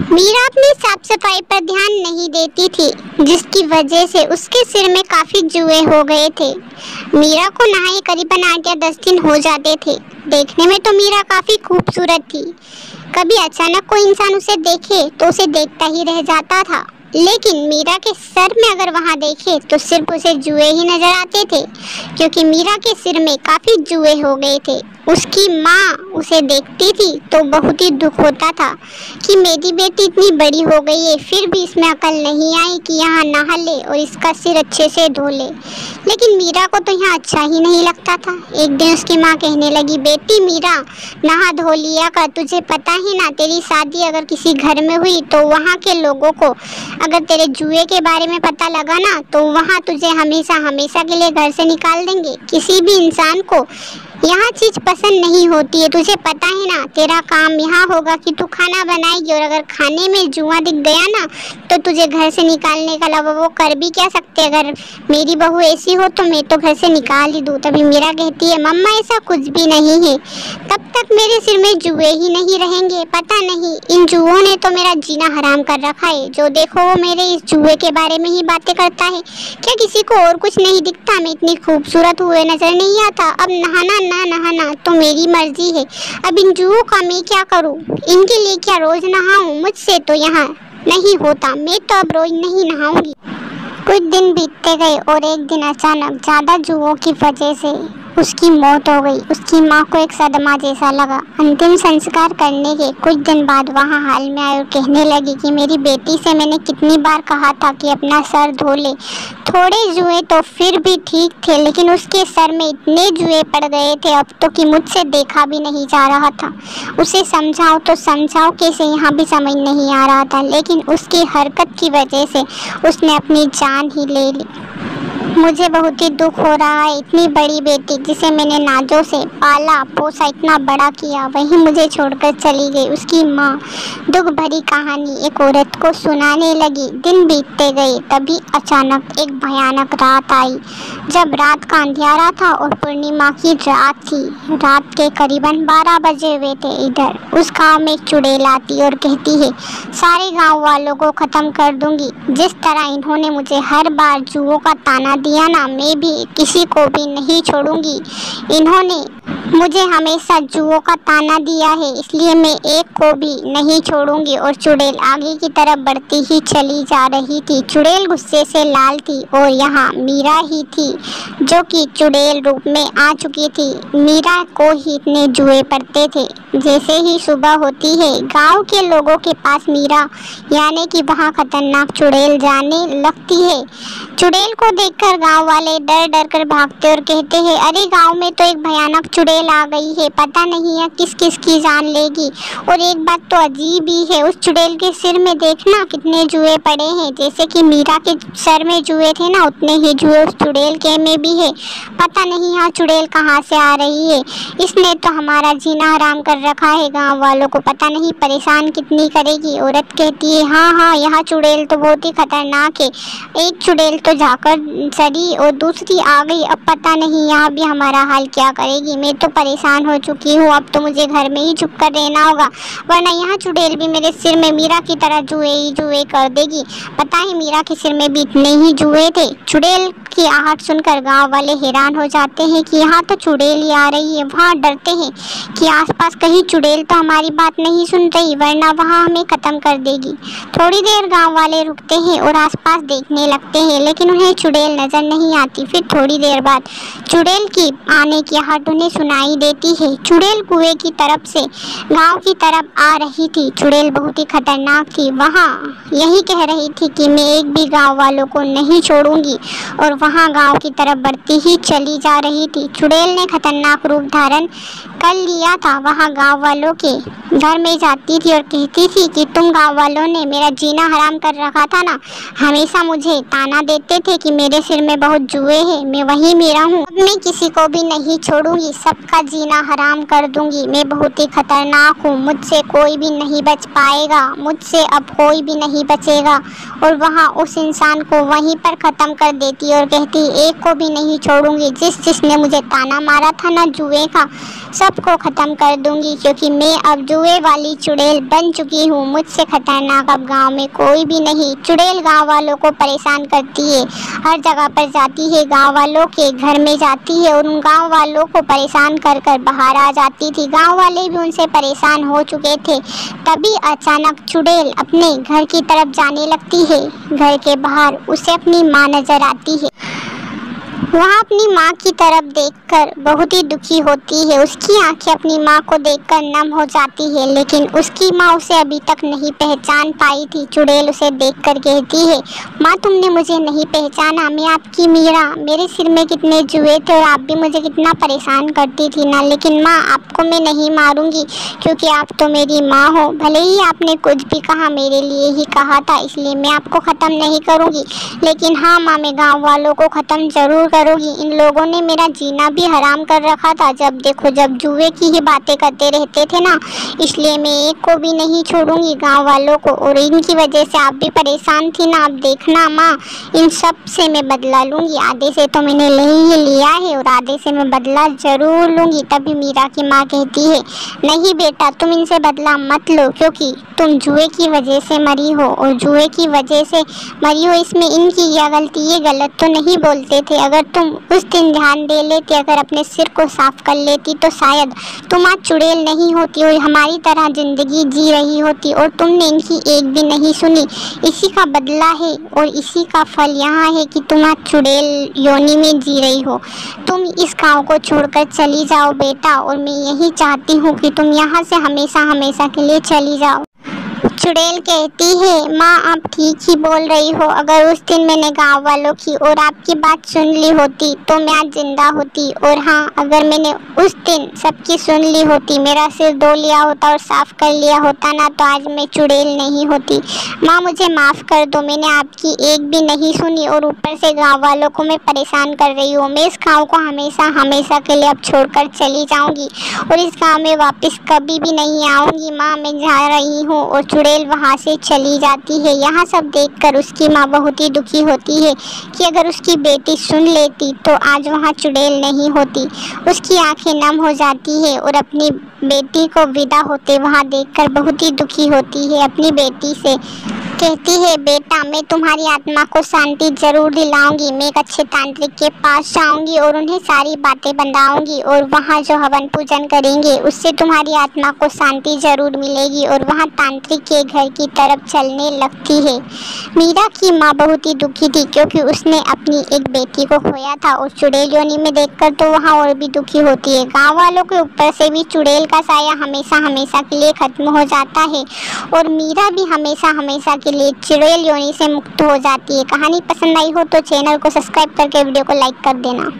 मीरा अपनी साफ सफाई पर ध्यान नहीं देती थी, जिसकी वजह से उसके सिर में काफी जुए हो गए थे। मीरा को नहाए करीबन 8 या 10 दिन हो जाते थे। देखने में तो मीरा काफी खूबसूरत थी। कभी अचानक कोई इंसान उसे देखे तो उसे देखता ही रह जाता था, लेकिन मीरा के सर में अगर वहां देखे तो सिर्फ उसे जुए ही नजर आते थे, क्योंकि मीरा के सिर में काफी जुए हो गए थे। उसकी माँ उसे देखती थी तो बहुत ही दुख होता था कि मेरी बेटी इतनी बड़ी हो गई है, फिर भी इसमें अकल नहीं आई कि यहाँ नहा ले और इसका सिर अच्छे से धो ले। लेकिन मीरा को तो यहाँ अच्छा ही नहीं लगता था। एक दिन उसकी माँ कहने लगी, बेटी मीरा, नहा धो लिया कर, तुझे पता ही ना, तेरी शादी अगर किसी घर में हुई तो वहाँ के लोगों को अगर तेरे जुए के बारे में पता लगा ना तो वहाँ तुझे हमेशा हमेशा के लिए घर से निकाल देंगे। किसी भी इंसान को यहाँ चीज पसंद नहीं होती है, तुझे पता है ना। तेरा काम यहाँ होगा कि तू खाना बनाएगी और अगर खाने में जुआ दिख गया ना तो तुझे घर से निकालने के अलावा वो कर भी क्या सकते। अगर मेरी बहू ऐसी हो तो मैं तो घर से निकाल ही दूँ। तभी मीरा कहती है, मम्मा ऐसा कुछ भी नहीं है, तब तक मेरे सिर में जुए ही नहीं रहेंगे। पता नहीं इन जुओं ने तो मेरा जीना हराम कर रखा है। जो देखो वो मेरे इस जुए के बारे में ही बातें करता है। क्या किसी को और कुछ नहीं दिखता? मैं इतनी खूबसूरत हुए नजर नहीं आता। अब नहाना ना नहाना तो मेरी मर्जी है। अब इन जुओं का मैं क्या करूं? इनके लिए क्या रोज नहाऊं? मुझसे तो यहाँ नहीं होता। मैं तो अब रोज नहीं नहाऊंगी। कुछ दिन बीतते गए और एक दिन अचानक ज्यादा जुओं की वजह से उसकी मौत हो गई। उसकी माँ को एक सदमा जैसा लगा। अंतिम संस्कार करने के कुछ दिन बाद वहाँ हाल में आई और कहने लगी कि मेरी बेटी से मैंने कितनी बार कहा था कि अपना सर धो ले। थोड़े जुए तो फिर भी ठीक थे, लेकिन उसके सर में इतने जुए पड़ गए थे अब तो कि मुझसे देखा भी नहीं जा रहा था। उसे समझाओ तो समझाओ कैसे, यहाँ भी समझ नहीं आ रहा था। लेकिन उसकी हरकत की वजह से उसने अपनी जान ही ले ली। मुझे बहुत ही दुख हो रहा है। इतनी बड़ी बेटी जिसे मैंने नाजों से पाला पोसा इतना बड़ा किया, वही मुझे छोड़कर चली गई। उसकी माँ दुख भरी कहानी एक औरत को सुनाने लगी। दिन बीतते गए, तभी अचानक एक भयानक रात आई। जब रात का अंधियारा था और पूर्णिमा की रात थी। रात के करीबन 12 बजे हुए थे। इधर उस गाँव में एक चुड़ैल आती और कहती है, सारे गाँव वालों को खत्म कर दूंगी। जिस तरह इन्होंने मुझे हर बार जुओं का ताना दिया ना, मैं भी किसी को भी नहीं छोड़ूंगी। इन्होंने मुझे हमेशा जुओं का ताना दिया है, इसलिए मैं एक को भी नहीं छोड़ूंगी। और चुड़ैल आगे की तरफ बढ़ती ही चली जा रही थी। चुड़ैल गुस्से से लाल थी और यहाँ मीरा ही थी जो कि चुड़ैल रूप में आ चुकी थी। मीरा को ही इतने जुए पड़ते थे। जैसे ही सुबह होती है, गांव के लोगों के पास मीरा यानी कि वहाँ खतरनाक चुड़ैल जाने लगती है। चुड़ैल को देखकर गांव वाले डर डर कर भागते और कहते हैं, अरे गांव में तो एक भयानक चुड़ैल आ गई है, पता नहीं है किस किस की जान लेगी। और एक बात तो अजीब ही है, उस चुड़ैल के सिर में देखना कितने जुए पड़े हैं। जैसे कि मीरा के सर में जुए थे ना, उतने ही जुए उस चुड़ैल के में भी है। पता नहीं यहाँ चुड़ैल कहाँ से आ रही है। इसने तो हमारा जीना हराम कर रखा है। गाँव वालों को पता नहीं परेशान कितनी करेगी। औरत कहती है, हाँ, यहाँ चुड़ैल तो बहुत ही खतरनाक है। एक चुड़ैल तो जाकर सड़ी और दूसरी आ गई, अब पता नहीं यहाँ भी हमारा हाल क्या करेगी। मैं तो परेशान हो चुकी हूँ, अब तो मुझे घर में ही छुप कर रहना होगा, वरना यहाँ चुड़ैल भी मेरे सिर में मीरा की तरह जुए ही जुए कर देगी। पता है मीरा के सिर में भी इतने ही जुए थे। चुड़ैल की आहट सुनकर गांव वाले हैरान हो जाते हैं कि यहाँ तो चुड़ैल ही आ रही है। वहाँ डरते हैं कि आसपास कहीं चुड़ैल तो हमारी बात नहीं सुन रही, वरना वहाँ हमें खत्म कर देगी। थोड़ी देर गांव वाले रुकते हैं और आसपास देखने लगते हैं, लेकिन उन्हें चुड़ैल नजर नहीं आती। फिर थोड़ी देर बाद चुड़ैल की आने की आहट उन्हें सुनाई देती है। चुड़ैल कुएं की तरफ से गांव की तरफ आ रही थी। चुड़ैल बहुत ही खतरनाक थी। वहाँ यही कह रही थी कि मैं एक भी गांव वालों को नहीं छोड़ूंगी, और वहाँ गांव की तरफ बढ़ती ही चली जा रही थी। चुड़ैल ने खतरनाक रूप धारण कर लिया था। वहाँ गांव वालों के घर में जाती थी और कहती थी कि तुम गांव वालों ने मेरा जीना हराम कर रखा था ना, हमेशा मुझे ताना देते थे कि मेरे सिर में बहुत जुए हैं, मैं वही मीरा हूँ। अब मैं किसी को भी नहीं छोड़ूंगी, सबका जीना हराम कर दूंगी। मैं बहुत ही खतरनाक हूँ, मुझसे कोई भी नहीं बच पाएगा, मुझसे अब कोई भी नहीं बचेगा। और वहाँ उस इंसान को वहीं पर ख़त्म कर देती और कहती, एक को भी नहीं छोड़ूंगी। जिसने मुझे ताना मारा था ना जुए का, सबको ख़त्म कर दूंगी, क्योंकि मैं अब जुए वाली चुड़ैल बन चुकी हूँ। मुझसे खतरनाक अब गांव में कोई भी नहीं। चुड़ैल गांव वालों को परेशान करती है, हर जगह पर जाती है, गांव वालों के घर में जाती है और उन गांव वालों को परेशान कर कर बाहर आ जाती थी। गांव वाले भी उनसे परेशान हो चुके थे। तभी अचानक चुड़ैल अपने घर की तरफ जाने लगती है। घर के बाहर उसे अपनी माँ नजर आती है। वहाँ अपनी माँ की तरफ देखकर बहुत ही दुखी होती है। उसकी आंखें अपनी माँ को देखकर नम हो जाती है, लेकिन उसकी माँ उसे अभी तक नहीं पहचान पाई थी। चुड़ैल उसे देखकर कहती है, माँ तुमने मुझे नहीं पहचाना, मैं आपकी मीरा। मेरे सिर में कितने जुए थे और आप भी मुझे कितना परेशान करती थी ना, लेकिन माँ आपको मैं नहीं मारूंगी, क्योंकि आप तो मेरी माँ हो। भले ही आपने कुछ भी कहा, मेरे लिए ही कहा था, इसलिए मैं आपको ख़त्म नहीं करूँगी। लेकिन हाँ माँ, मैं गाँव वालों को ख़त्म ज़रूर करूँगी। इन लोगों ने मेरा जीना भी हराम कर रखा था। जब देखो जब जुए की ही बातें करते रहते थे ना, इसलिए मैं एक को भी नहीं छोड़ूंगी गांव वालों को। और इनकी वजह से आप भी परेशान थी ना। अब देखना माँ, इन सब से मैं बदला लूँगी। आधे से तो मैंने ले ही लिया है और आधे से मैं बदला ज़रूर लूँगी। तभी मीरा की माँ कहती है, नहीं बेटा, तुम इनसे बदला मत लो, क्योंकि तुम जुए की वजह से मरी हो और जुए की वजह से मरी हो, इसमें इनकी क्या गलती? ये गलत तो नहीं बोलते थे। अगर तुम उस दिन ध्यान दे लेती, अगर अपने सिर को साफ कर लेती, तो शायद तुम आज चुड़ैल नहीं होती और हमारी तरह जिंदगी जी रही होती। और तुमने इनकी एक भी नहीं सुनी। इसी का बदला है और इसी का फल यहाँ है कि तुम आज चुड़ैल योनि में जी रही हो। तुम इस गाँव को छोड़कर चली जाओ बेटा, और मैं यही चाहती हूँ कि तुम यहाँ से हमेशा हमेशा के लिए चली जाओ। चुड़ैल कहती है, माँ आप ठीक ही बोल रही हो। अगर उस दिन मैंने गांव वालों की और आपकी बात सुन ली होती तो मैं आज जिंदा होती। और हाँ, अगर मैंने उस दिन सबकी सुन ली होती, मेरा सिर धो लिया होता और साफ कर लिया होता ना, तो आज मैं चुड़ैल नहीं होती। माँ मुझे माफ़ कर दो, मैंने आपकी एक भी नहीं सुनी और ऊपर से गाँव वालों को मैं परेशान कर रही हूँ। मैं इस गाँव को हमेशा हमेशा के लिए अब छोड़कर चली जाऊँगी और इस गाँव में वापस कभी भी नहीं आऊँगी। माँ मैं जा रही हूँ। और चुड़ैल वहाँ से चली जाती है। यहाँ सब देखकर उसकी माँ बहुत ही दुखी होती है कि अगर उसकी बेटी सुन लेती तो आज वहाँ चुड़ैल नहीं होती। उसकी आंखें नम हो जाती है और अपनी बेटी को विदा होते वहाँ देखकर बहुत ही दुखी होती है। अपनी बेटी से कहती है, बेटा मैं तुम्हारी आत्मा को शांति जरूर दिलाऊंगी। मैं एक अच्छे तांत्रिक के पास जाऊंगी और उन्हें सारी बातें बताऊंगी और वहाँ जो हवन पूजन करेंगे उससे तुम्हारी आत्मा को शांति जरूर मिलेगी। और वहाँ तांत्रिक के घर की तरफ चलने लगती है। मीरा की माँ बहुत ही दुखी थी, क्योंकि उसने अपनी एक बेटी को खोया था और चुड़ैल योनि में देखकर तो वहाँ और भी दुखी होती है। गाँव वालों के ऊपर से भी चुड़ैल का साया हमेशा हमेशा के लिए खत्म हो जाता है और मीरा भी हमेशा हमेशा के लिए चुड़ैल योनि से मुक्त हो जाती है। कहानी पसंद आई हो तो चैनल को सब्सक्राइब करके वीडियो को लाइक कर देना।